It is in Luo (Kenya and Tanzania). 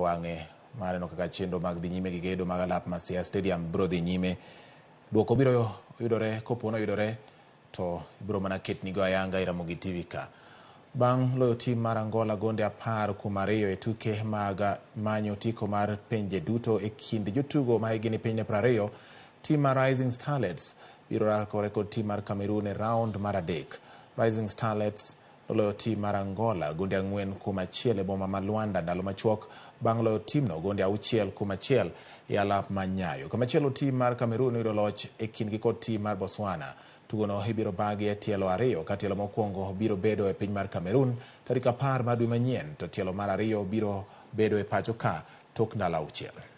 wang'e mareno kaka chenro mag dhi nyime gi gedo mag alap Masia Stadium biro dhi nyime. Duoko biro yudore kopono yudore to biro mana ketnigo ayanga Ramogi TV ka. Bang' loyo tim mar Angola gonde 10-2 e tuke mag manyo tiko mar pinje duto e kind jotugo ma higni piny 20, tim mar Rising Starlets biro rakore kod tim mar Cameroon e round mar adek. Rising Starlets noloyo tim mar Angola gonde 4-1 e boma ma Luanda ndalo machuok bang' loyo timno gonde 6-1 e alap ma Nyayo. Kamachielo tim mar Cameroon yudo loch e kindgi kod tim mar Botswana. Tugono ibiro bagi e tielo ariyo ka tielo mokwongo biro bedo e piny mar Cameroon tarik 10 mar dwe manyien to tielo mar ariyo biro bedo e pacho ka tok ndalo 6.